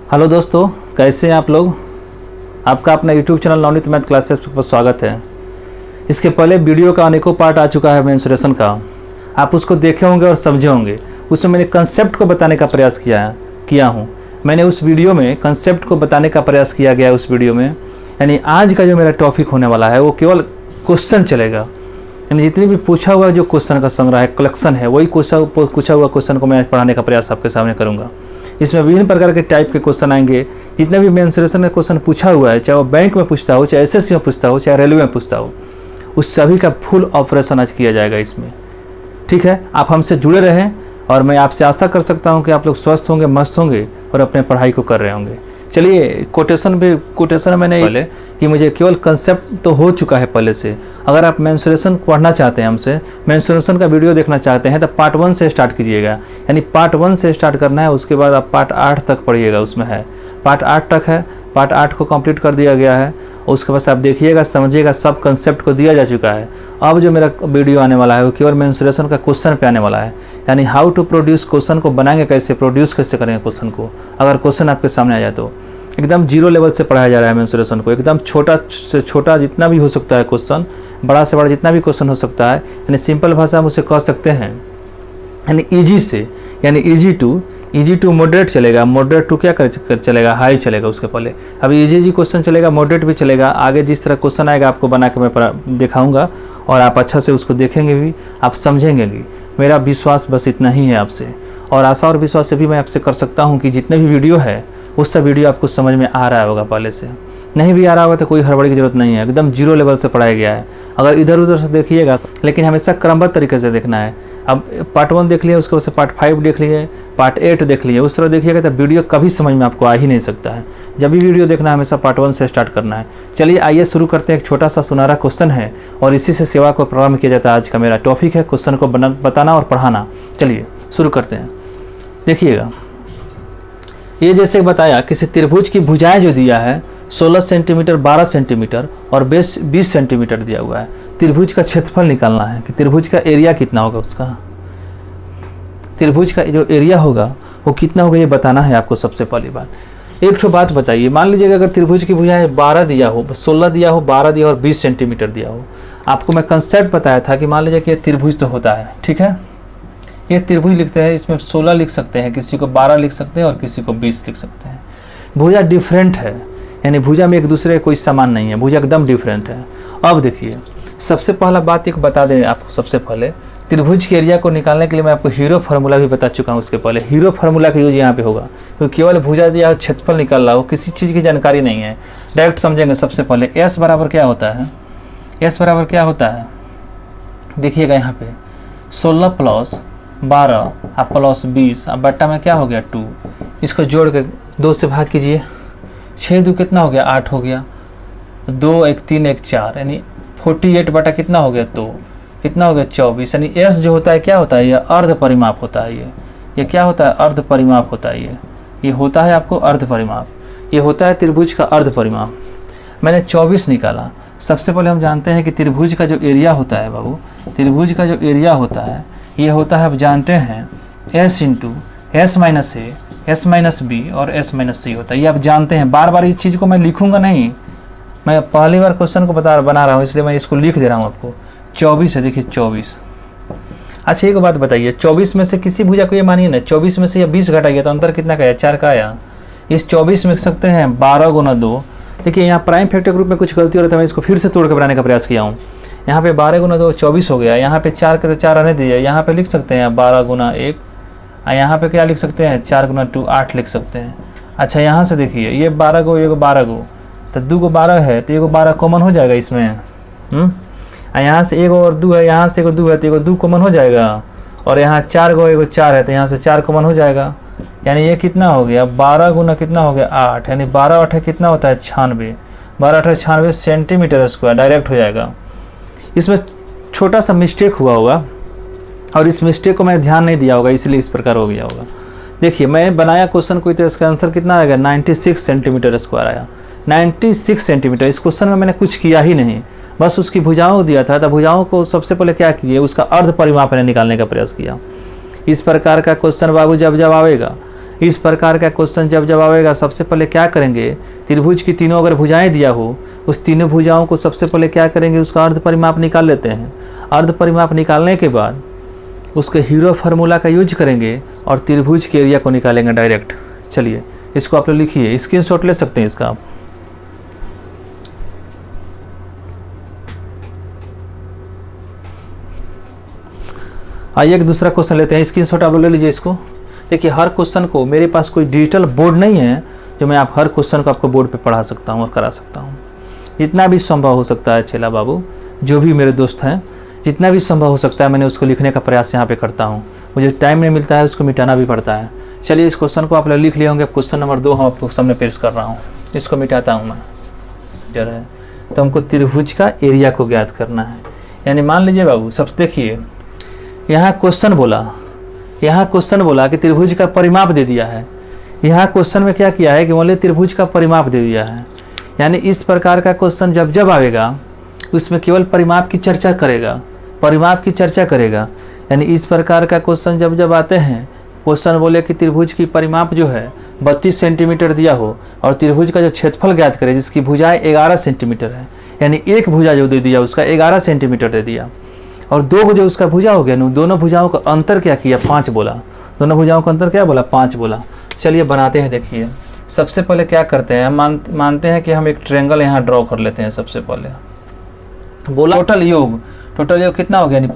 Hello दोस्तों, कैसे हैं आप लोग। आपका अपना YouTube channel Navneet math classes पर स्वागत है। इसके पहले वीडियो का अनेकों पार्ट आ चुका है मेंसुरेशन का, आप उसको देखे होंगे और समझे होंगे। उसमें मैंने कंसेप्ट को बताने का प्रयास किया हूँ। मैंने उस वीडियो में कंसेप्ट को बताने का प्रयास किया गया उस वीडियो में। यानी आज का जो मेरा टॉपिक होने वाला है वो केवल क्वेश्चन चलेगा। यानी जितनी भी पूछा हुआ जो क्वेश्चन का संग्रह है, कलेक्शन है, वही पूछा हुआ क्वेश्चन को मैं पढ़ाने का प्रयास आपके सामने करूँगा। इसमें विभिन्न प्रकार के टाइप के क्वेश्चन आएंगे। जितने भी मेंसुरेशन का क्वेश्चन पूछा हुआ है, चाहे वो बैंक में पूछता हो, चाहे एसएससी में पूछता हो, चाहे रेलवे में पूछता हो, उस सभी का फुल ऑपरेशन आज किया जाएगा इसमें। ठीक है, आप हमसे जुड़े रहें और मैं आपसे आशा कर सकता हूं कि आप लोग स्वस्थ होंगे, मस्त होंगे और अपने पढ़ाई को कर रहे होंगे। चलिए, कोटेशन मैंने पहले कि मुझे केवल कंसेप्ट तो हो चुका है पहले से। अगर आप मेंसुरेशन पढ़ना चाहते हैं, हमसे मेंसुरेशन का वीडियो देखना चाहते हैं, तो पार्ट 1 से स्टार्ट कीजिएगा। यानी पार्ट 1 से स्टार्ट करना है, उसके बाद आप पार्ट 8 तक पढ़िएगा। उसमें है पार्ट 8 तक है, पार्ट 8 को कंप्लीट कर दिया गया है। उसके बाद आप देखिएगा, समझिएगा, सब कंसेप्ट को दिया जा चुका है। अब जो मेरा वीडियो आने वाला है वो केवल मेंसुरेशन का क्वेश्चन पे आने वाला है। यानी हाउ टू प्रोड्यूस, क्वेश्चन को बनाएंगे कैसे, प्रोड्यूस कैसे करेंगे क्वेश्चन को। अगर क्वेश्चन आपके सामने आ जाए तो एकदम जीरो लेवल से पढ़ाया जा रहा है मेंसुरेशन को। एकदम छोटा से छोटा जितना भी हो सकता है क्वेश्चन, बड़ा से बड़ा जितना भी क्वेश्चन हो सकता है, यानी सिंपल भाषा में उसे कह सकते हैं। यानी ईजी से, यानी ईजी टू मॉडरेट चलेगा। मॉडरेट टू क्या कर चलेगा, हाई चलेगा उसके पहले। अभी ईजी क्वेश्चन चलेगा, मॉडरेट भी चलेगा। आगे जिस तरह क्वेश्चन आएगा आपको बना के मैं दिखाऊंगा और आप अच्छा से उसको देखेंगे भी, आप समझेंगे भी। मेरा विश्वास बस इतना ही है आपसे, और आशा और विश्वास से भी मैं आपसे कर सकता हूँ कि जितने भी वीडियो है उस सब वीडियो आपको समझ में आ रहा होगा। पहले से नहीं भी आ रहा होगा तो कोई हड़बड़ी की जरूरत नहीं है, एकदम जीरो लेवल से पढ़ाया गया है। अगर इधर उधर से देखिएगा, लेकिन हमेशा क्रमबद्ध तरीके से देखना है। अब पार्ट 1 देख लिए, उसके बाद से पार्ट 5 देख लिए, पार्ट 8 देख लिए, उस तरह देखिएगा तो वीडियो कभी समझ में आपको आ ही नहीं सकता है। जब भी वीडियो देखना है हमेशा पार्ट 1 से स्टार्ट करना है। चलिए आइए शुरू करते हैं। एक छोटा सा सुनहरा क्वेश्चन है और इसी से सेवा को प्रारंभ किया जाता है। आज का मेरा टॉपिक है क्वेश्चन को बताना और पढ़ाना। चलिए शुरू करते हैं। देखिएगा, ये जैसे बताया, किसी त्रिभुज की भुजाएं जो दिया है 16 सेंटीमीटर, 12 सेंटीमीटर और 20 सेंटीमीटर दिया हुआ है। त्रिभुज का क्षेत्रफल निकालना है कि त्रिभुज का एरिया कितना होगा। उसका त्रिभुज का जो एरिया होगा वो कितना होगा, ये बताना है आपको। सबसे पहली बात, एक तो बात बताइए, मान लीजिएगा अगर त्रिभुज की भुजाएं 12 दिया हो, 16 दिया हो, 12 दिया हो और 20 सेंटीमीटर दिया हो। आपको मैं कंसेप्ट बताया था कि मान लीजिए कि ये त्रिभुज तो होता है, ठीक है, ये त्रिभुज लिखते हैं, इसमें 16 लिख सकते हैं, किसी को 12 लिख सकते हैं और किसी को 20 लिख सकते हैं। भुजा डिफरेंट है, यानी भुजा में एक दूसरे कोई समान नहीं है, भुजा एकदम डिफरेंट है। अब देखिए, सबसे पहला बात एक बता दें आपको। सबसे पहले त्रिभुज के एरिया को निकालने के लिए मैं आपको हीरो फार्मूला भी बता चुका हूँ। उसके पहले हीरो फार्मूला का यूज यहाँ पे होगा, तो केवल भुजा दिया क्षेत्रफल निकाल रहा हो, किसी चीज़ की जानकारी नहीं है, डायरेक्ट समझेंगे। सबसे पहले एस बराबर क्या होता है, एस बराबर क्या होता है, देखिएगा यहाँ पे 16 प्लस 12 अब प्लस 20 अब बट्टा में क्या हो गया 2। इसको जोड़ के 2 से भाग कीजिए, 6 2 कितना हो गया 8 हो गया, 2 1 3 1 4, यानी 48 बटा कितना हो गया 2, कितना हो गया 24। यानी एस जो होता है क्या होता है, ये अर्ध परिमाप होता है। ये क्या होता है, अर्ध परिमाप होता है। ये होता है आपको अर्ध परिमाप, ये होता है त्रिभुज का अर्ध परिमाप। मैंने 24 निकाला। सबसे पहले हम जानते हैं कि त्रिभुज का जो एरिया होता है बाबू, त्रिभुज का जो एरिया होता है ये होता है, आप जानते हैं, s into S minus A, S minus B और एस माइनस सी होता है। ये आप जानते हैं। बार बार इस चीज़ को मैं लिखूंगा नहीं, मैं पहली बार क्वेश्चन को बना रहा हूँ, इसलिए मैं इसको लिख दे रहा हूँ आपको। 24 है, देखिए 24। अच्छा एक बात बताइए, 24 में से किसी भुजा को ये मानिए ना, 24 में से ये 20 घटाइए तो अंतर कितना का आया, 4 का आया। इस 24 में सकते हैं 12 गुना 2। देखिए यहाँ प्राइम फैक्टर के रूप में कुछ गलती हो रही है, मैं इसको फिर से तोड़ के बनाने का प्रयास किया हूँ। यहाँ पे 12 गुना 2 24 हो गया, यहाँ पे 4 के 4 आने दीजिए, यहाँ पे लिख सकते हैं 12 गुना 1, यहाँ पे क्या लिख सकते हैं 4 गुना 2 8 लिख सकते हैं। अच्छा यहाँ से देखिए, ये 12 गो, ये 12 गो, तो 2 को 12 है तो 1 को 12 कॉमन हो जाएगा इसमें। यहाँ से 1 और 2 है, यहाँ से 1 2 है तो 1 2 कॉमन हो जाएगा, और यहाँ 4 गो 1 4 है तो यहाँ से 4 कॉमन हो जाएगा। यानी ये कितना हो गया, 12 गुना कितना हो गया 8, यानी 12 8 कितना होता है 96, 12 8 96 सेंटीमीटर स्क्वायर डायरेक्ट हो जाएगा। इसमें छोटा सा मिस्टेक हुआ होगा और इस मिस्टेक को मैं ध्यान नहीं दिया होगा, इसलिए इस प्रकार हो गया होगा। देखिए मैं बनाया क्वेश्चन को, तो इसका आंसर कितना आएगा 96 सेंटीमीटर स्क्वायर आया। 96 सेंटीमीटर। इस क्वेश्चन में मैंने कुछ किया ही नहीं, बस उसकी भुजाओं दिया था, तो भुजाओं को सबसे पहले क्या किए, उसका अर्ध परिमाप मैंने निकालने का प्रयास किया। इस प्रकार का क्वेश्चन बाबू जब आवेगा, इस प्रकार का क्वेश्चन जब जब आएगा सबसे पहले क्या करेंगे, त्रिभुज की तीनों अगर भुजाएं दिया हो, उस तीनों भुजाओं को सबसे पहले क्या करेंगे, उसका अर्ध परिमाप निकाल लेते हैं। अर्ध परिमाप निकालने के बाद उसके हीरो फार्मूला का यूज करेंगे और त्रिभुज के एरिया को निकालेंगे डायरेक्ट। चलिए इसको आप लोग लिखिए, स्क्रीनशॉट ले सकते हैं इसका आप। आइए एक दूसरा क्वेश्चन लेते हैं, स्क्रीनशॉट आप लोग ले लीजिए इसको। देखिए हर क्वेश्चन को, मेरे पास कोई डिजिटल बोर्ड नहीं है जो मैं आप हर क्वेश्चन को आपको बोर्ड पे पढ़ा सकता हूँ और करा सकता हूँ। जितना भी संभव हो सकता है चेला बाबू, जो भी मेरे दोस्त हैं, जितना भी संभव हो सकता है मैंने उसको लिखने का प्रयास यहाँ पे करता हूँ। मुझे टाइम नहीं मिलता है, उसको मिटाना भी पड़ता है। चलिए इस क्वेश्चन को आप लोग लिख लिए होंगे। क्वेश्चन नंबर 2 हम आपको सामने पेश कर रहा हूँ, इसको मिटाता हूँ मैं जरा। तो हमको त्रिभुज का एरिया को ज्ञात करना है। यानी मान लीजिए बाबू, सबसे देखिए यहाँ क्वेश्चन बोला कि त्रिभुज का परिमाप दे दिया है। यहाँ क्वेश्चन में क्या किया है कि बोले त्रिभुज का परिमाप दे दिया है। यानी इस प्रकार का क्वेश्चन जब जब आएगा उसमें केवल परिमाप की चर्चा करेगा। यानी इस प्रकार का क्वेश्चन जब जब आते हैं, क्वेश्चन बोले कि त्रिभुज की परिमाप जो है 32 सेंटीमीटर दिया हो और त्रिभुज का जो क्षेत्रफल ज्ञात करे जिसकी भुजाएं 11 सेंटीमीटर है, यानी एक भुजा जो दे दिया उसका 11 सेंटीमीटर दे दिया और दो जो उसका भुजा हो गया, दोनों भुजाओं का अंतर क्या किया, 5 बोला। दोनों भुजाओं का अंतर क्या बोला, 5 बोला। चलिए बनाते हैं। देखिए सबसे पहले क्या करते हैं, मानते हैं कि हम एक ट्रायंगल यहाँ ड्रॉ कर लेते हैं। सबसे पहले बोला टोटल योग कितना हो गया, यानी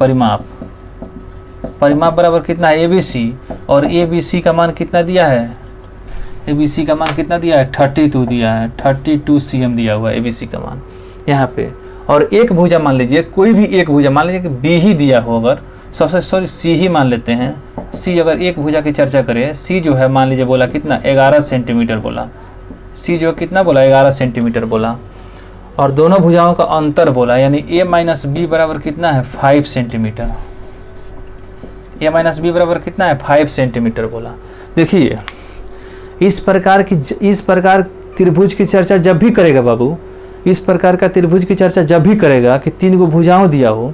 परिमाप बराबर कितना है, ABC। और ABC का मान कितना दिया है, 32 दिया है, 32 cm दिया हुआ है ABC का मान यहाँ पे। और एक भुजा मान लीजिए, कोई भी एक भुजा मान लीजिए कि B ही दिया हो, अगर C ही मान लेते हैं। C अगर एक भुजा की चर्चा करें, C जो है मान लीजिए बोला कितना, 11 सेंटीमीटर बोला। C जो कितना बोला, 11 सेंटीमीटर बोला। और दोनों भुजाओं का अंतर बोला, यानी A माइनस B बराबर कितना है, 5 सेंटीमीटर। A माइनस B बराबर कितना है, 5 सेंटीमीटर बोला। देखिए इस प्रकार त्रिभुज की चर्चा जब भी करेगा बाबू, इस प्रकार का त्रिभुज की चर्चा जब भी करेगा कि 3 को भुजाओं दिया हो,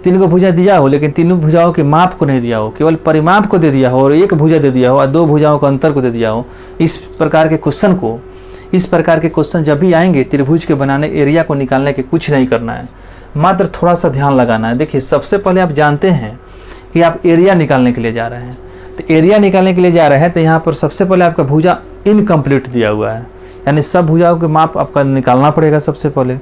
3 को भुजा दिया हो लेकिन तीनों भुजाओं के माप को नहीं दिया हो, केवल परिमाप को दे दिया हो और एक भुजा दे दिया हो और 2 भुजाओं का अंतर को दे दिया हो, इस प्रकार के क्वेश्चन जब भी आएंगे, त्रिभुज के बनाने एरिया को निकालने के कुछ नहीं करना है, मात्र थोड़ा सा ध्यान लगाना है। देखिए सबसे पहले आप जानते हैं कि आप एरिया निकालने के लिए जा रहे हैं। तो एरिया निकालने के लिए जा रहे हैं तो यहाँ पर सबसे पहले आपका भुजा इनकम्प्लीट दिया हुआ है, यानी सब भुजाओं के माप आपका निकालना पड़ेगा। सबसे पहले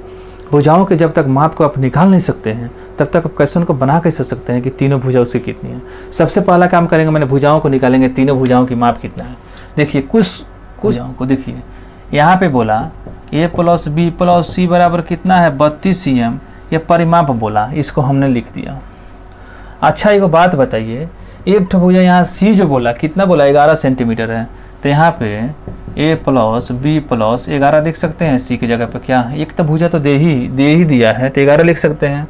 भुजाओं के जब तक माप को आप निकाल नहीं सकते हैं तब तक आप क्वेश्चन को बना कैसे सकते हैं कि तीनों भुजा उसकी कितनी है। सबसे पहला काम करेंगे, मैंने भुजाओं को निकालेंगे, तीनों भुजाओं की माप कितना है। देखिए कुछ भुजाओं को देखिए, यहाँ पे बोला A + B + C बराबर कितना है, 32 cm, ये परिमाप बोला, इसको हमने लिख दिया। अच्छा एक बात बताइए, एक तो भुजा यहाँ C जो बोला कितना बोला, 11 सेंटीमीटर है, तो यहाँ पे A + B + 11 लिख सकते हैं। C की जगह पे क्या, एक तो भुजा तो दे ही दिया है तो 11 लिख सकते हैं,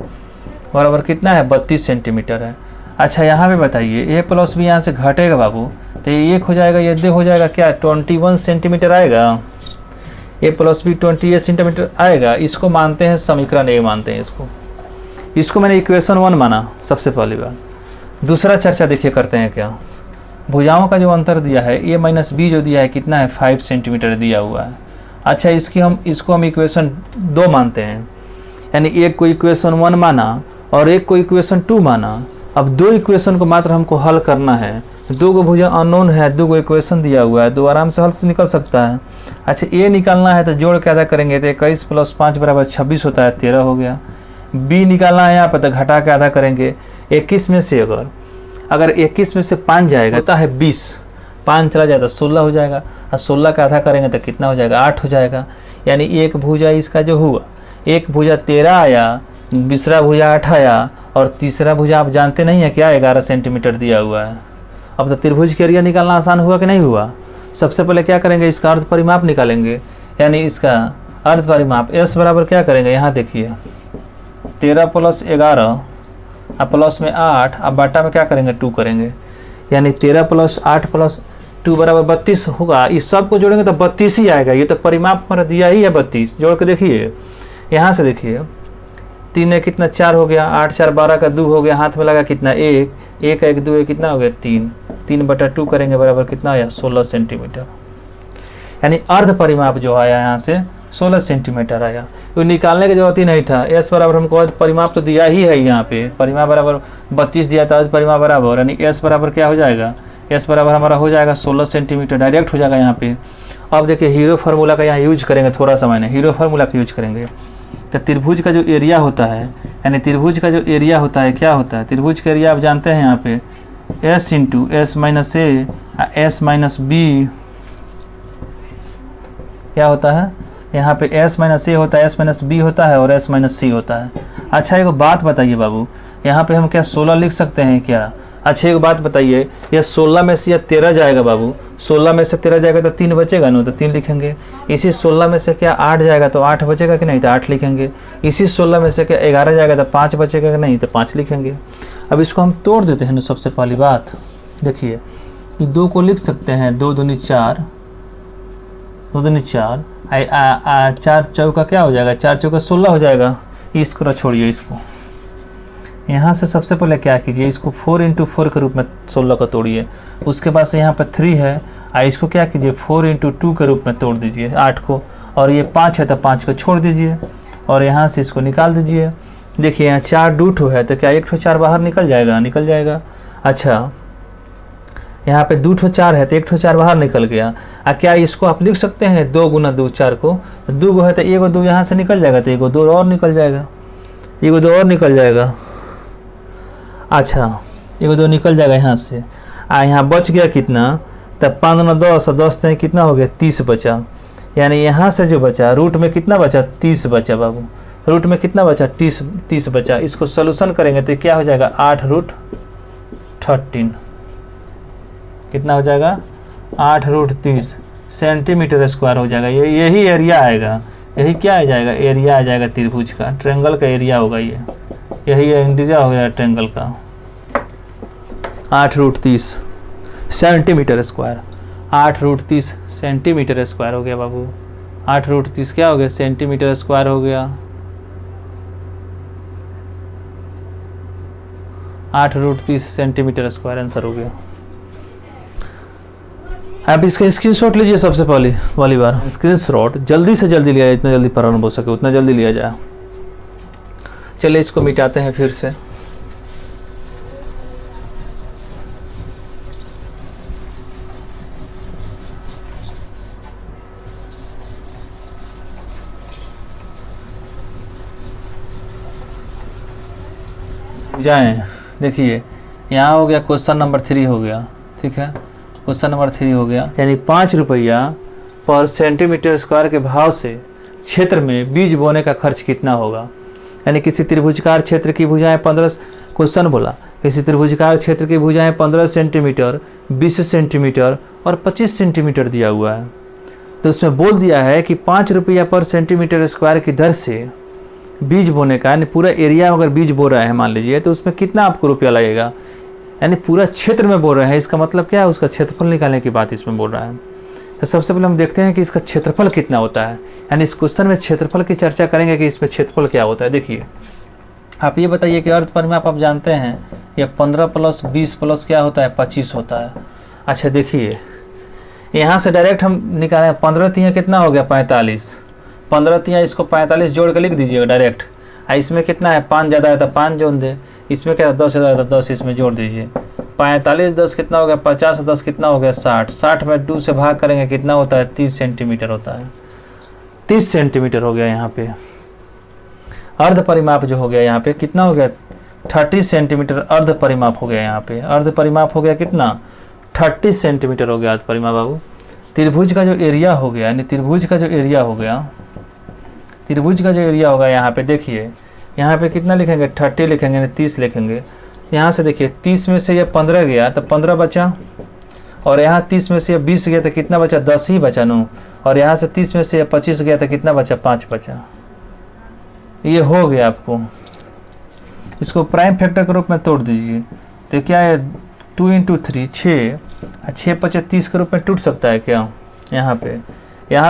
बराबर कितना है, 32 सेंटीमीटर है। अच्छा यहाँ पे बताइए A + B यहाँ से घटेगा बाबू, तो ये 1 हो जाएगा, ये 2 हो जाएगा, क्या 21 सेंटीमीटर आएगा। A + B 28 सेंटीमीटर आएगा। इसको मानते हैं समीकरण 1 मानते हैं इसको मैंने इक्वेशन 1 माना सबसे पहली बार। दूसरा चर्चा देखिए करते हैं क्या, भुजाओं का जो अंतर दिया है A माइनस B जो दिया है कितना है, 5 सेंटीमीटर दिया हुआ है। अच्छा इसको हम इक्वेशन 2 मानते हैं, यानी एक को इक्वेशन 1 माना और एक को इक्वेशन 2 माना। अब 2 इक्वेशन को मात्र हमको हल करना है, 2 को भुजा अननोन है, 2 को इक्वेशन दिया हुआ है, 2 आराम से हल से निकल सकता है। अच्छा A निकालना है तो जोड़ के आधा करेंगे तो 21 + 5 बराबर 26 होता है, 13 हो गया। B निकालना है यहाँ पर तो घटा के आधा करेंगे, 21 में से अगर 21 में से 5 जाएगा होता है 20, 5 चला जाए तो 16 हो जाएगा, और 16 का आधा करेंगे तो कितना हो जाएगा, 8 हो जाएगा। यानी एक भुजा इसका जो हुआ, एक भुजा 13 आया, दूसरा भुजा 8 आया और तीसरा भुजा आप जानते नहीं है क्या, 11 सेंटीमीटर दिया हुआ है। अब तो त्रिभुज के एरिया निकालना आसान हुआ कि नहीं हुआ। सबसे पहले क्या करेंगे, इसका अर्ध परिमाप निकालेंगे, यानी इसका अर्ध परिमाप S बराबर क्या करेंगे, यहाँ देखिए 13 + 11 अब प्लस में 8, अब बाटा में क्या करेंगे, 2 करेंगे, यानी 13 + 8 + 2 बराबर 32 होगा। इस सब को जोड़ेंगे तो 32 ही आएगा। ये तो परिमाप हमारा दिया ही है 32। जोड़ के देखिए, यहाँ से देखिए 3 है कितना 4 हो गया, 8 4 12 का 2 हो गया, हाथ में लगा कितना 1, 1 1 2 है कितना हो गया 3, 3/2 करेंगे बराबर कितना आया 16 सेंटीमीटर। यानी अर्ध परिमाप जो आया यहाँ से 16 सेंटीमीटर आया। तो निकालने की जरूरत ही नहीं था, एस बराबर हमको परिमाप तो दिया ही है, यहाँ पे परिमाप बराबर 32 दिया था, परिमाप बराबर यानी एस बराबर क्या हो जाएगा, एस बराबर हमारा हो जाएगा 16 सेंटीमीटर, डायरेक्ट हो जाएगा यहाँ पे। अब देखिए हीरो फार्मूला का यहाँ यूज करेंगे, थोड़ा सा मैंने हीरो फार्मूला का यूज करेंगे। तो त्रिभुज का जो एरिया होता है, यानी त्रिभुज का जो एरिया होता है क्या होता है, त्रिभुज का एरिया आप जानते हैं यहाँ पे S into S minus A S minus B क्या होता है, यहाँ पे एस माइनस ए होता है, एस माइनस बी होता है और एस माइनस सी होता है। अच्छा एक बात बताइए बाबू, यहाँ पे हम क्या 16 लिख सकते हैं क्या? अच्छा एक बात बताइए, ये 16 में से यह 13 जाएगा बाबू, 16 में से 13 जाएगा तो 3 बचेगा ना, तो 3 लिखेंगे। इसी 16 में से क्या 8 जाएगा तो 8 बचेगा कि नहीं, तो 8 लिखेंगे। इसी 16 में से क्या 11 जाएगा तो 5 बचेगा कि नहीं, तो 5 लिखेंगे। अब इसको हम तोड़ देते हैं ना। सबसे पहली बात देखिए, 2 को लिख सकते हैं 2 दूनी 4, 2 दूनी 4, 4 चौका क्या हो जाएगा, 4 चौका 16 हो जाएगा। इसको छोड़िए, इसको यहाँ से सबसे पहले क्या कीजिए, इसको 4 इंटू 4 के रूप में 16 का तोड़िए। उसके बाद से यहाँ पर 3 है, इसको क्या कीजिए 4 इंटू 2 के रूप में तोड़ दीजिए 8 को, और ये 5 है तो 5 को छोड़ दीजिए और यहाँ से इसको निकाल दीजिए। देखिए यहाँ 4 2 है तो क्या 1 4 बाहर निकल जाएगा, निकल जाएगा। अच्छा यहाँ पे 2 4 है तो 1 4 बाहर निकल गया। क्या इसको आप लिख सकते हैं 2 गुना 2 4 को, 2 है तो 1 2 यहाँ से निकल जाएगा, तो 1 2 और निकल जाएगा, 1 2 और निकल जाएगा। अच्छा 1 2 निकल जाएगा यहाँ से। यहाँ बच गया कितना, तब 5 9 10 और 10 से कितना हो गया 30 बचा। यानी यहाँ से जो बचा रूट में कितना बचा 30 बचा बाबू, रूट में कितना बचा 30 बचा। इसको सोल्यूशन करेंगे तो क्या हो जाएगा 8√13 कितना हो जाएगा 8√30 सेंटीमीटर स्क्वायर हो जाएगा। यही एरिया आएगा, यही क्या आ जाएगा एरिया आ जाएगा त्रिभुज का, ट्रायंगल का एरिया होगा ये, यही एरिया हो जाएगा ट्रायंगल का 8√30 सेंटीमीटर स्क्वायर। 8√30 सेंटीमीटर स्क्वायर हो गया बाबू, 8√30 क्या हो गया सेंटीमीटर स्क्वायर हो गया, 8√30 सेंटीमीटर स्क्वायर आंसर हो गया। आप इसका स्क्रीनशॉट लीजिए सबसे पहले वाली बार, स्क्रीनशॉट जल्दी से जल्दी लिया जाए, इतना जल्दी प्रारंभ हो सके उतना जल्दी लिया जाए। चलिए इसको मिटाते हैं फिर से। जाएं, देखिए यहाँ हो गया क्वेश्चन नंबर 3 हो गया, ठीक है क्वेश्चन नंबर 3 हो गया। यानी 5 रुपया पर सेंटीमीटर स्क्वायर के भाव से क्षेत्र में बीज बोने का खर्च कितना होगा। यानी किसी त्रिभुजाकार क्षेत्र की भुजाएं 15, क्वेश्चन बोला किसी त्रिभुजाकार क्षेत्र की भुजाएं 15 सेंटीमीटर, 20 सेंटीमीटर और 25 सेंटीमीटर दिया हुआ है। तो उसमें बोल दिया है कि 5 रुपया पर सेंटीमीटर स्क्वायर की दर से बीज बोने का, यानी पूरा एरिया अगर बीज बो रहा है मान लीजिए, तो उसमें कितना आपको रुपया लगेगा। यानी पूरा क्षेत्र में बोल रहे हैं, इसका मतलब क्या है उसका क्षेत्रफल निकालने की बात इसमें बोल रहा है। तो सबसे पहले हम देखते हैं कि इसका क्षेत्रफल कितना होता है। यानी इस क्वेश्चन में क्षेत्रफल की चर्चा करेंगे कि इसमें क्षेत्रफल क्या होता है। देखिए आप ये बताइए कि अर्ध परिमाप आप जानते हैं ये 15 + 20 + क्या होता है 25 होता है। अच्छा देखिए यहाँ से डायरेक्ट हम निकालें 15 तियाँ कितना हो गया 45, 15 तियाँ इसको 45 जोड़ के लिख दीजिएगा डायरेक्ट। इसमें कितना है 5 ज़्यादा है तो 5 जोड़ दे, इसमें क्या 10 ज़्यादा है तो 10 इसमें जोड़ दीजिए। 45 10 कितना हो गया 50 10 कितना हो गया 60, 60 में 2 से भाग करेंगे कितना होता है 30 सेंटीमीटर होता है, 30 सेंटीमीटर हो गया। यहाँ पे अर्ध परिमाप जो हो गया यहाँ पे कितना हो गया 30 सेंटीमीटर अर्ध परिमाप हो गया। यहाँ पे अर्ध परिमाप हो गया कितना 30 सेंटीमीटर हो गया अर्ध परिमाप बाबू। त्रिभुज का जो एरिया हो गया, यानी त्रिभुज का जो एरिया हो गया, त्रिभुज का जो एरिया होगा यहाँ पे देखिए यहाँ पे कितना लिखेंगे 30 लिखेंगे, यानी 30 लिखेंगे। यहाँ से देखिए 30 में से ये 15 गया तो 15 बचा, और यहाँ 30 में से ये 20 गया तो कितना बचा 10 ही बचा नो, और यहाँ से 30 में से ये 25 गया तो कितना बचा 5 बचा। ये हो गया आपको। इसको प्राइम फैक्टर के रूप में तोड़ दीजिए तो क्या है 2 × 3 6, 6 × 5 30 के रूप में टूट सकता है क्या। यहाँ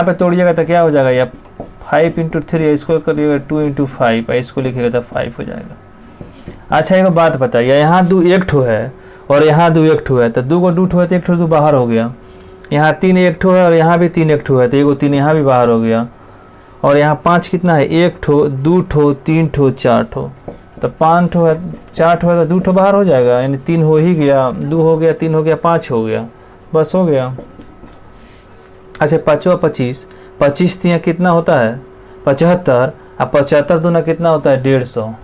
पे तोड़िएगा तो क्या हो जाएगा या 5 इंटू 3, इसको करिएगा 2 इंटू 5, इसको लिखिएगा तो 5 हो जाएगा। अच्छा एक बात बताइए, यहाँ 2 एक ठो है और यहाँ 2 एक ठो है, तो 2 को 2 ठो है तो 1 ठो 2 बाहर हो गया। यहाँ 3 एक ठो है और यहाँ भी 3 एक ठो है, तो 1 3 यहाँ भी बाहर हो गया। और यहाँ 5 कितना है, 1 ठो 2 ठो 3 ठो 4 ठो, तो 5 ठो है 4 ठो है तो 2 ठो बाहर हो जाएगा, यानी 3 हो ही गया, 2 हो गया 3 हो गया 5 हो गया, बस हो गया। अच्छा 5 और 25, 25 तिया कितना होता है 75, अब 75 दूना कितना होता है 150,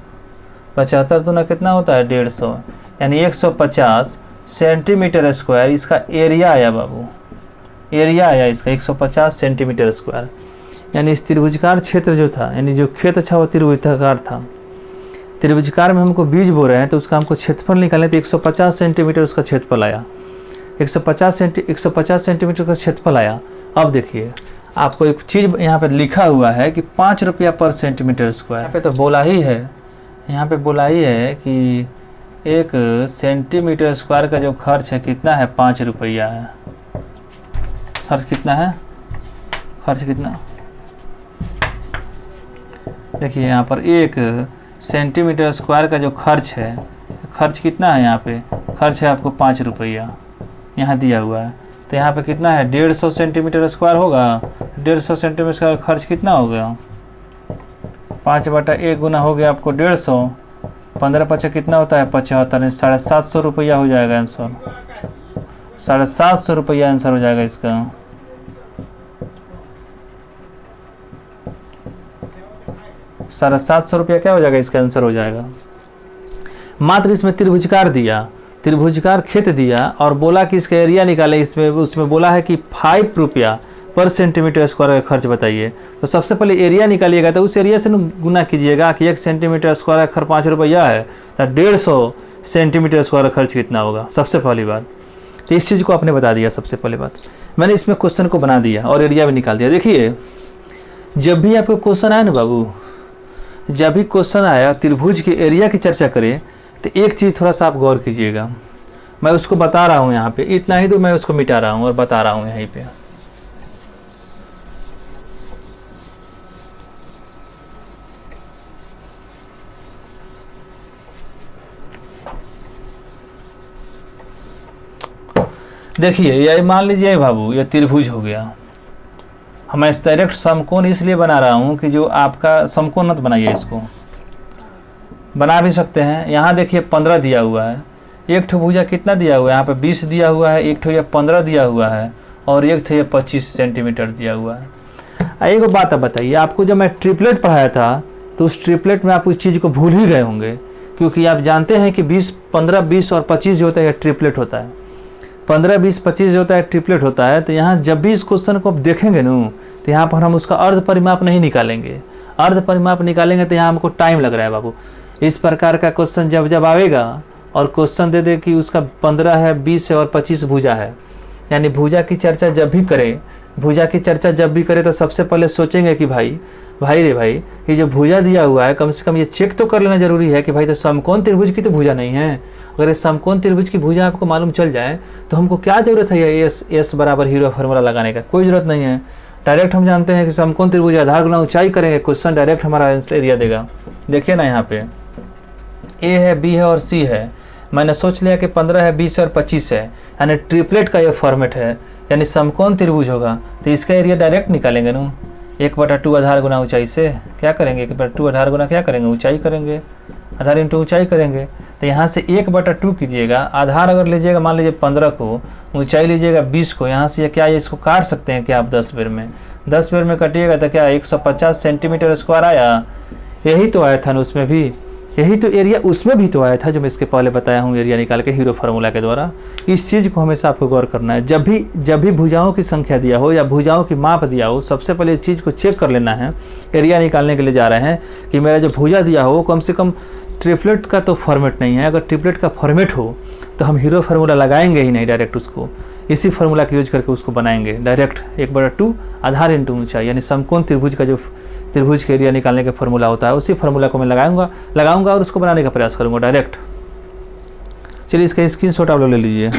75 दूना कितना होता है 150, यानी 150 सेंटीमीटर स्क्वायर इसका एरिया आया बाबू, एरिया आया इसका 150 सेंटीमीटर स्क्वायर। यानी इस त्रिभुजकार क्षेत्र जो था, यानी जो खेत अच्छा वो त्रिभुजाकार था, त्रिभुजकार में हमको बीज बो रहे हैं तो उसका हमको क्षेत्रफल निकालें तो 150 सेंटीमीटर उसका क्षेत्रफल आया, 150 सेंटीमीटर का क्षेत्रफल आया। अब देखिए आपको एक चीज़ यहाँ पे लिखा हुआ है कि 5 रुपया पर सेंटीमीटर स्क्वायर, यहाँ पे तो बोला ही है, यहाँ पे बोला ही है कि 1 सेंटीमीटर स्क्वायर का जो खर्च है कितना है 5 रुपया है। खर्च कितना है, खर्च कितना, देखिए यहाँ पर 1 सेंटीमीटर स्क्वायर का जो खर्च है, खर्च कितना है, यहाँ पे खर्च है आपको 5 रुपया, यहाँ दिया हुआ है। तो यहाँ पे कितना है 150 सेंटीमीटर स्क्वायर होगा, 150 सेंटीमीटर स्क्वायर खर्च कितना हो गया 5/1 गुना हो गया आपको 150, 15 पचा कितना होता है 75, 750 रुपया हो जाएगा आंसर, 750 रुपया आंसर हो जाएगा इसका। साढ़े 700 रुपया क्या हो जाएगा इसका आंसर हो जाएगा। मात्र इसमें त्रिभुजकार दिया, त्रिभुजकार खेत दिया और बोला कि इसका एरिया निकाले, इसमें उसमें बोला है कि 5 रुपया पर सेंटीमीटर स्क्वायर का खर्च बताइए। तो सबसे पहले एरिया निकालिएगा तो उस एरिया से गुना कीजिएगा कि 1 सेंटीमीटर स्क्वायर का खर्च 5 रुपया है तो 150 सेंटीमीटर स्क्वायर का खर्च कितना होगा, सबसे पहली बात। तो इस चीज़ को आपने बता दिया सबसे पहली बात। मैंने इसमें क्वेश्चन को बना दिया और एरिया भी निकाल दिया। देखिए जब भी आपको क्वेश्चन आया ना बाबू, जब भी क्वेश्चन आया त्रिभुज के एरिया की चर्चा करें तो एक चीज़ थोड़ा सा आप गौर कीजिएगा, मैं उसको बता रहा हूँ यहाँ पे, इतना ही तो मैं उसको मिटा रहा हूँ और बता रहा हूँ यहीं पे। देखिए ये मान लीजिए बाबू ये त्रिभुज हो गया, मैं इस डायरेक्ट समकोण इसलिए बना रहा हूँ कि जो आपका समकोण मत बनाइए, इसको बना भी सकते हैं। यहाँ देखिए 15 दिया हुआ है, एक ठो भुजा कितना दिया हुआ है, यहाँ पे 20 दिया हुआ है, एक ठो ये 15 दिया हुआ है और एक ठो ये 25 सेंटीमीटर दिया हुआ है। एक बात अब बताइए, आपको जब मैं ट्रिपलेट पढ़ाया था तो उस ट्रिपलेट में आप उस चीज़ को भूल ही गए होंगे, क्योंकि आप जानते हैं कि 20 15 20 और 25 जो होता है ट्रिपलेट होता है, 15 20 25 जो होता है ट्रिपलेट होता है। तो यहाँ जब भी इस क्वेश्चन को आप देखेंगे ना तो यहाँ पर हम उसका अर्ध परिमाप नहीं निकालेंगे, अर्ध परिमाप निकालेंगे तो यहाँ हमको टाइम लग रहा है बाबू। इस प्रकार का क्वेश्चन जब जब आवेगा और क्वेश्चन दे दे कि उसका 15 है 20 है और 25 भुजा है, यानी भुजा की चर्चा जब भी करें, भुजा की चर्चा जब भी करें तो सबसे पहले सोचेंगे कि भाई भाई ये जो भुजा दिया हुआ है कम से कम ये चेक तो कर लेना जरूरी है कि भाई तो समकोण त्रिभुज की तो भुजा नहीं है। अगर ये समकोण त्रिभुज की भुजा आपको मालूम चल जाए तो हमको क्या ज़रूरत है ये एस बराबर हीरो फार्मूला लगाने का, कोई ज़रूरत नहीं है। डायरेक्ट हम जानते हैं कि समकोण त्रिभुज आधार गुना ऊंचाई करेंगे, क्वेश्चन डायरेक्ट हमारा एरिया देगा। देखिए ना यहाँ पे ए है, बी है और सी है, मैंने सोच लिया कि 15 है 20 और 25 है, यानी ट्रिपलेट का ये फॉर्मेट है, यानी समकोण त्रिभुज होगा तो इसका एरिया डायरेक्ट निकालेंगे ना, 1/2 आधार गुना ऊंचाई से क्या करेंगे, 1/2 आधार गुना क्या करेंगे ऊंचाई करेंगे, आधार इंटू ऊंचाई करेंगे। तो यहाँ से 1/2 कीजिएगा, आधार अगर लीजिएगा मान लीजिए 15 को, ऊंचाई लीजिएगा 20 को, यहाँ से क्या इसको काट सकते हैं क्या आप 10 बेर में, 10 बेर में कटिएगा तो क्या 150 सेंटीमीटर स्क्वायर आया। यही तो आया था ना उसमें भी, यही तो एरिया उसमें भी तो आया था जो मैं इसके पहले बताया हूँ एरिया निकाल के हीरो फार्मूला के द्वारा। इस चीज़ को हमेशा आपको गौर करना है, जब भी भुजाओं की संख्या दिया हो या भुजाओं की माप दिया हो, सबसे पहले इस चीज़ को चेक कर लेना है एरिया निकालने के लिए जा रहे हैं कि मेरा जो भुजा दिया हो कम से कम ट्रिपलेट का तो फॉर्मेट नहीं है। अगर ट्रिपलेट का फॉर्मेट हो तो हम हीरो फार्मूला लगाएंगे ही नहीं, डायरेक्ट उसको इसी फार्मूला का यूज करके उसको बनाएंगे डायरेक्ट 1/2 आधार इंटू ऊंचाई, यानी समकोण त्रिभुज का जो त्रिभुज के एरिया निकालने का फार्मूला होता है उसी फार्मूला को मैं लगाऊंगा और उसको बनाने का प्रयास करूंगा डायरेक्ट। चलिए इसका स्क्रीनशॉट आप लोग ले लीजिए।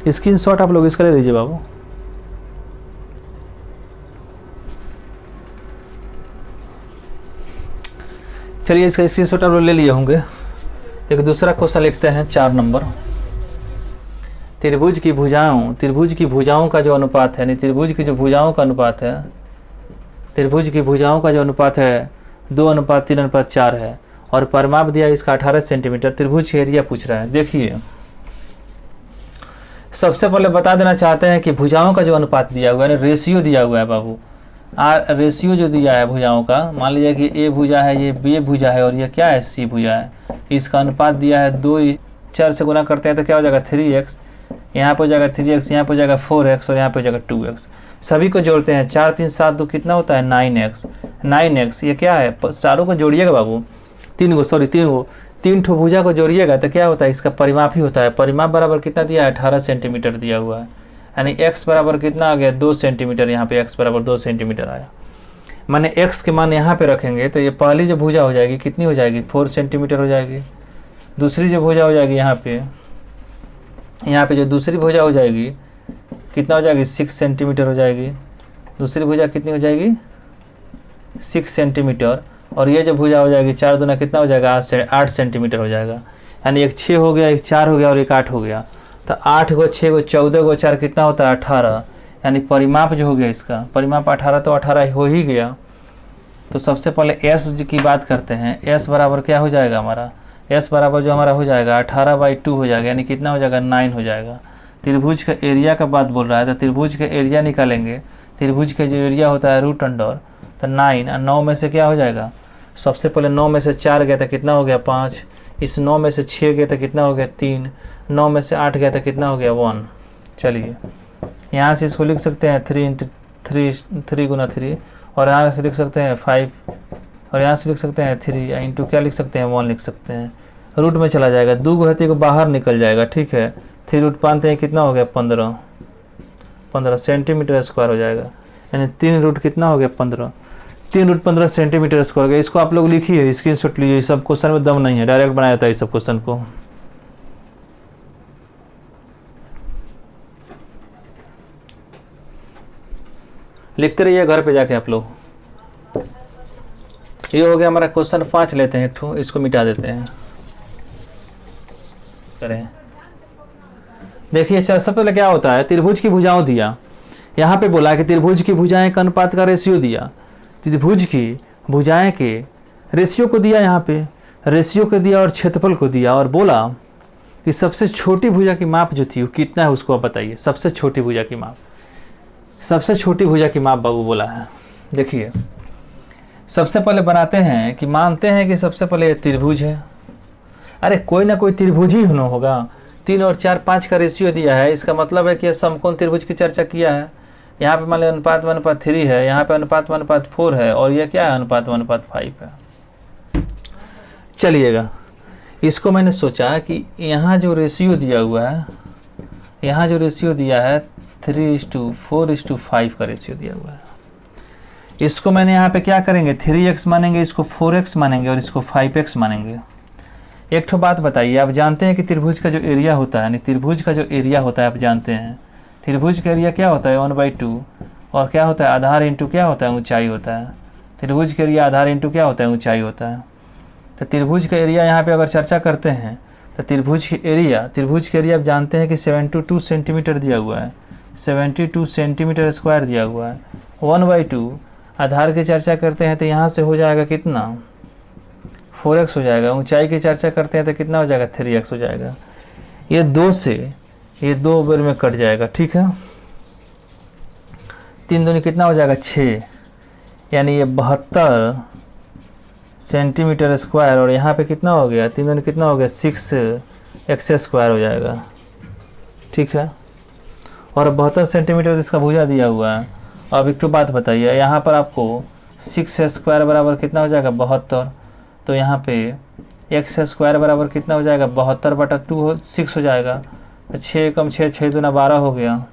स्क्रीनशॉट आप लोग इसका ले लीजिए बाबू। चलिए इसका स्क्रीनशॉट आप लोग ले लिए होंगे। एक दूसरा क्वेश्चन लिखते हैं 4 नंबर। त्रिभुज की भुजाओं का जो अनुपात है, यानी त्रिभुज की जो भुजाओं का अनुपात है, त्रिभुज की भुजाओं का जो अनुपात है 2:3:4 है और परिमाप दिया इसका 18 सेंटीमीटर। त्रिभुज का एरिया पूछ रहा है। देखिए सबसे पहले बता देना चाहते हैं कि भुजाओं का जो अनुपात दिया हुआ है, यानी रेशियो दिया हुआ है बाबू, रेशियो जो दिया है भुजाओं का, मान लीजिए कि ए भुजा है, ये बी भुजा है और ये क्या है सी भुजा है, इसका अनुपात दिया है 2, 4 से गुना करते हैं तो क्या हो जाएगा 3x, यहाँ पर हो जाएगा 3x, यहाँ पर हो जाएगा 4x और यहाँ पर हो जाएगा 2x। सभी को जोड़ते हैं 4 3 7 2 कितना होता है 9x। ये क्या है, चारों को जोड़िएगा बाबू, 3 ठो भुजा को जोड़िएगा तो क्या होता है, इसका परिमाप ही होता है। परिमाप बराबर कितना दिया है 18 सेंटीमीटर दिया हुआ है, यानी x बराबर कितना आ गया 2 सेंटीमीटर। यहाँ पे x बराबर 2 सेंटीमीटर आया। मैंने x के मान यहाँ पे रखेंगे तो ये पहली जो भुजा हो जाएगी कितनी हो जाएगी 4 सेंटीमीटर हो जाएगी। दूसरी जो भुजा हो जाएगी यहाँ पे जो दूसरी भुजा हो जाएगी कितना हो जाएगी 6 सेंटीमीटर हो जाएगी। दूसरी भुजा कितनी हो जाएगी 6 सेंटीमीटर और ये जो भुजा हो जाएगी 4 दूना कितना हो जाएगा 8 सेंटीमीटर हो जाएगा। यानी एक 6 हो गया, एक 4 हो गया और एक 8 हो गया। तो 8 को 6 को 14 को 4 कितना होता है 18। यानी परिमाप जो हो गया इसका परिमाप 18 तो 18 हो ही गया। तो सबसे पहले s की बात करते हैं। s बराबर क्या हो जाएगा हमारा, s बराबर जो हमारा हो जाएगा 18/2 हो जाएगा, यानी कितना हो जाएगा 9 हो जाएगा। त्रिभुज का एरिया का बात बोल रहा है तो त्रिभुज का एरिया निकालेंगे। त्रिभुज का जो एरिया होता है √अंडर तो 9 और 9 में से क्या हो जाएगा, सबसे पहले 9 में से 4 गया तो कितना हो गया 5, इस 9 में से 6 गया तो कितना हो गया 3, 9 में से 8 गया तो कितना हो गया 1। चलिए यहाँ से इसको लिख सकते हैं 3 गुना 3 और यहाँ से लिख सकते हैं 5 और यहाँ से लिख सकते हैं 3 इंटू क्या लिख सकते हैं 1 लिख सकते हैं। रूट में चला जाएगा, 2 घाती को बाहर निकल जाएगा। ठीक है 3 रूट पानते हैं कितना हो गया 15 सेंटीमीटर स्क्वायर हो जाएगा। यानी 3 रूट कितना हो गया 15, 3 रूट 15 सेंटीमीटर स्क्वायर हो गया। इसको आप लोग लिखिए, स्क्रीनशॉट लीजिए। सब क्वेश्चन में दम नहीं है, डायरेक्ट बनाया था इस सब क्वेश्चन को। लिखते रहिए घर पे जाके आप लोग। ये हो गया हमारा क्वेश्चन 5। लेते हैं एक ठो, इसको मिटा देते हैं। करें देखिए सबसे पहले क्या होता है, त्रिभुज की भुजाओं दिया। यहाँ पे बोला कि त्रिभुज की भुजाएं का अनुपात का रेशियो दिया। त्रिभुज की भुजाएं के रेशियो को दिया, यहाँ पे रेशियो को दिया और क्षेत्रफल को दिया और बोला कि सबसे छोटी भुजा की माप जो थी वो कितना है उसको आप बताइए। सबसे छोटी भुजा की माप, सबसे छोटी भुजा की माप बाबू बोला है। देखिए सबसे पहले बनाते हैं कि मानते हैं कि सबसे पहले त्रिभुज है। अरे कोई ना कोई त्रिभुज ही होगा। 3 और 4 5 का रेशियो दिया है, इसका मतलब है कि समकोण त्रिभुज की चर्चा किया है। यहाँ पे मान लीजिए अनुपात 1/3 है, यहाँ पे अनुपात 1/4 है और ये क्या है अनुपात 1/5 है। चलिएगा इसको मैंने सोचा कि यहाँ जो रेशियो दिया हुआ है, यहाँ जो रेशियो दिया है 3:4:5 का रेशियो दिया हुआ है। इसको मैंने यहाँ पे क्या करेंगे 3x मानेंगे, इसको 4x मानेंगे और इसको 5x मानेंगे। एक ठो बात बताइए, आप जानते हैं कि त्रिभुज का जो एरिया होता है, यानी त्रिभुज का जो एरिया होता है आप जानते हैं त्रिभुज का एरिया क्या होता है 1/2 और क्या होता है आधार इंटू क्या होता है ऊंचाई होता है। त्रिभुज का एरिया आधार इंटू क्या होता है ऊंचाई होता है। तो त्रिभुज का एरिया यहाँ पे अगर चर्चा करते हैं तो त्रिभुज के एरिया आप जानते हैं कि 72 सेंटीमीटर दिया हुआ है, 72 सेंटीमीटर स्क्वायर दिया हुआ है। 1/2 आधार की चर्चा करते हैं तो यहाँ से हो जाएगा कितना 4x हो जाएगा। ऊंचाई की चर्चा करते हैं तो कितना हो जाएगा 3x हो जाएगा। ये 2 से ये 2 बार में कट जाएगा। ठीक है 3 दूनी कितना हो जाएगा 6, यानी ये 72 सेंटीमीटर स्क्वायर और यहाँ पे कितना हो गया 3 दूनी कितना हो गया 6x स्क्वायर हो जाएगा। ठीक है और 72 सेंटीमीटर इसका भुजा दिया हुआ है। अब एक तो बात बताइए, यहाँ पर आपको 6 स्क्वायर बराबर कितना हो जाएगा 72, तो यहाँ पे x स्क्वायर बराबर कितना हो जाएगा 72/2 6 हो जाएगा। तो 6 कम 6 6 दूना 12 हो गया,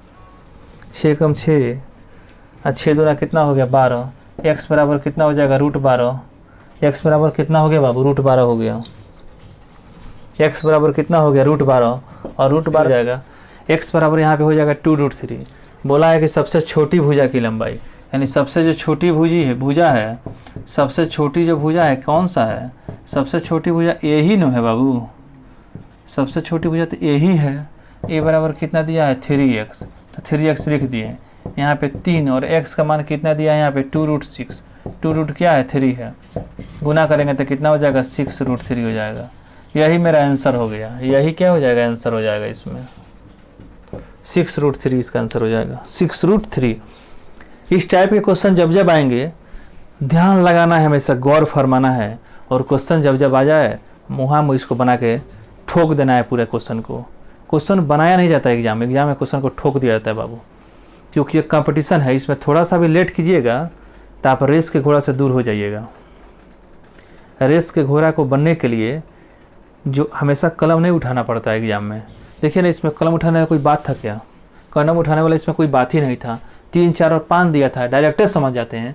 6 कम 6 और 6 दूना कितना हो गया 12। x बराबर कितना हो जाएगा √12। x बराबर कितना हो गया बाबू √12 हो गया। x बराबर कितना हो गया √12 और √12 जाएगा। x बराबर यहाँ पे हो जाएगा 2√3। बोला है कि सबसे छोटी भुजा की लंबाई, यानी सबसे जो छोटी भुजा है, सबसे छोटी जो भुजा है कौन सा है, सबसे छोटी भुजा ए ही न है बाबू, सबसे छोटी भुजा तो ए ही है। ए बराबर कितना दिया है 3x, तो 3x लिख दिए। यहाँ पे 3 और x का मान कितना दिया है यहाँ पे 2√6, 2 क्या है 3 है, गुना करेंगे तो कितना हो जाएगा 6√3 हो जाएगा। यही मेरा आंसर हो गया, यही क्या हो जाएगा आंसर हो जाएगा इसमें 6√3 इसका आंसर हो जाएगा 6√3। इस टाइप के क्वेश्चन जब जब आएंगे ध्यान लगाना है, हमेशा गौर फरमाना है, और क्वेश्चन जब जब आ जाए मुँह इसको बना के ठोक देना है पूरे क्वेश्चन को। क्वेश्चन बनाया नहीं जाता एग्जाम में क्वेश्चन को ठोक दिया जाता है बाबू, क्योंकि ये कंपटीशन है, इसमें थोड़ा सा भी लेट कीजिएगा तो आप रेस के घोड़ा से दूर हो जाइएगा। रेस के घोड़ा को बनने के लिए जो हमेशा कलम नहीं उठाना पड़ता है एग्जाम में। देखिए ना, इसमें कलम उठाने का कोई बात था क्या, कलम उठाने वाला इसमें कोई बात ही नहीं था। 3, 4 और 5 दिया था, डायरेक्टर समझ जाते हैं।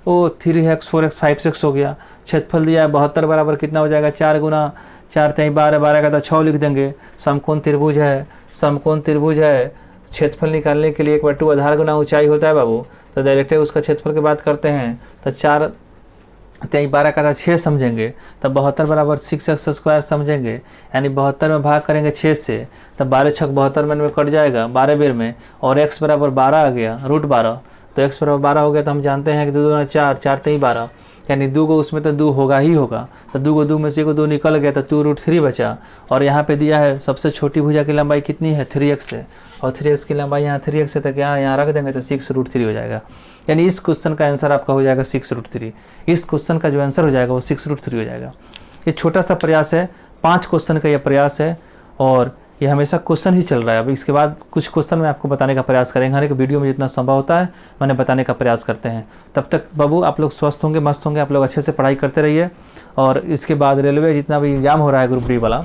ओ 3x 4x 5x हो गया। क्षेत्रफल दिया है 72 बराबर कितना हो जाएगा 4 गुना 4 3 12, 12 का तो 6 लिख देंगे। समकोण त्रिभुज है, समकोण त्रिभुज है, क्षेत्रफल निकालने के लिए 1/2 आधार गुना ऊंचाई होता है बाबू, तो डायरेक्ट उसका क्षेत्रफल की बात करते हैं तो 4 3 12 का 6 समझेंगे, तब 72 बराबर 6x² समझेंगे, यानी 72 में भाग करेंगे 6 से, तब 12 6 72 में कट जाएगा 12 बेर में, और x बराबर 12 आ गया √12, तो x बराबर 12 हो गया। तो हम जानते हैं कि 2 2 4, 4 3 12, यानी 2 को उसमें तो 2 होगा ही होगा, तो 2 को 2 में से को 2 निकल गया तो 2√3 बचा। और यहाँ पे दिया है सबसे छोटी भुजा की लंबाई कितनी है 3x है, और 3x की लंबाई यहाँ 3x है, तो क्या यहाँ रख देंगे तो 6√3 हो जाएगा। यानी इस क्वेश्चन का आंसर आपका हो जाएगा 6√3। इस क्वेश्चन का जो आंसर हो जाएगा वो 6√3 हो जाएगा। ये छोटा सा प्रयास है, 5 क्वेश्चन का ये प्रयास है, और ये हमेशा क्वेश्चन ही चल रहा है। अब इसके बाद कुछ क्वेश्चन मैं आपको बताने का प्रयास करेंगे, हर एक वीडियो में जितना संभव होता है मैंने बताने का प्रयास करते हैं। तब तक बाबू आप लोग स्वस्थ होंगे, मस्त होंगे, आप लोग अच्छे से पढ़ाई करते रहिए। और इसके बाद रेलवे जितना भी एग्जाम हो रहा है ग्रुप डी वाला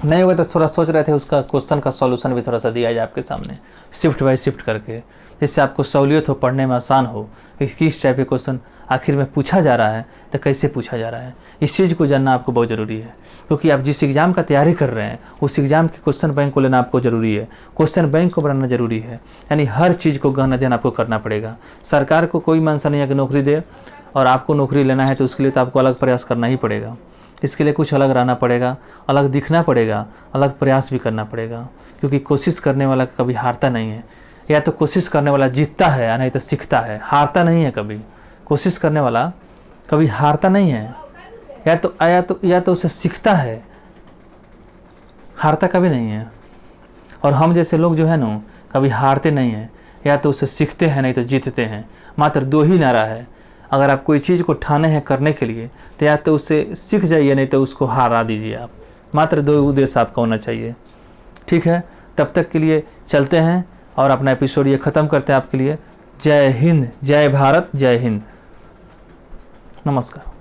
नहीं होगा, तो थोड़ा सोच रहे थे उसका क्वेश्चन का सॉल्यूशन भी थोड़ा सा दिया जाए आपके सामने, शिफ्ट बाय शिफ्ट करके, जिससे आपको सहूलियत हो, पढ़ने में आसान हो कि किस टाइप के क्वेश्चन आखिर में पूछा जा रहा है, तो कैसे पूछा जा रहा है। इस चीज़ को जानना आपको बहुत ज़रूरी है, क्योंकि आप जिस एग्ज़ाम का तैयारी कर रहे हैं उस एग्ज़ाम के क्वेश्चन बैंक को लेना आपको ज़रूरी है, क्वेश्चन बैंक को बनाना ज़रूरी है। यानी हर चीज़ को गहन अध्ययन आपको करना पड़ेगा। सरकार को कोई मंशा नहीं है कि नौकरी दे, और आपको नौकरी लेना है तो उसके लिए तो आपको अलग प्रयास करना ही पड़ेगा। इसके लिए कुछ अलग रहना पड़ेगा, अलग दिखना पड़ेगा, अलग प्रयास भी करना पड़ेगा, क्योंकि कोशिश करने वाला कभी हारता नहीं है। या तो कोशिश करने वाला जीतता है या नहीं तो सीखता है, हारता नहीं है कभी। कोशिश करने वाला कभी हारता नहीं है, या तो उसे सीखता है, हारता कभी नहीं है। और हम जैसे लोग जो है ना कभी हारते नहीं हैं, या तो उसे सीखते हैं नहीं तो जीतते हैं। मात्र 2 ही नारा है। अगर आप कोई चीज़ को ठाने हैं करने के लिए, तो या तो उसे सीख जाइए नहीं तो उसको हारा दीजिए आप। मात्र 2 उद्देश्य आपका होना चाहिए। ठीक है, तब तक के लिए चलते हैं और अपना एपिसोड ये ख़त्म करते हैं आपके लिए। जय हिंद, जय भारत, जय हिंद, नमस्कार।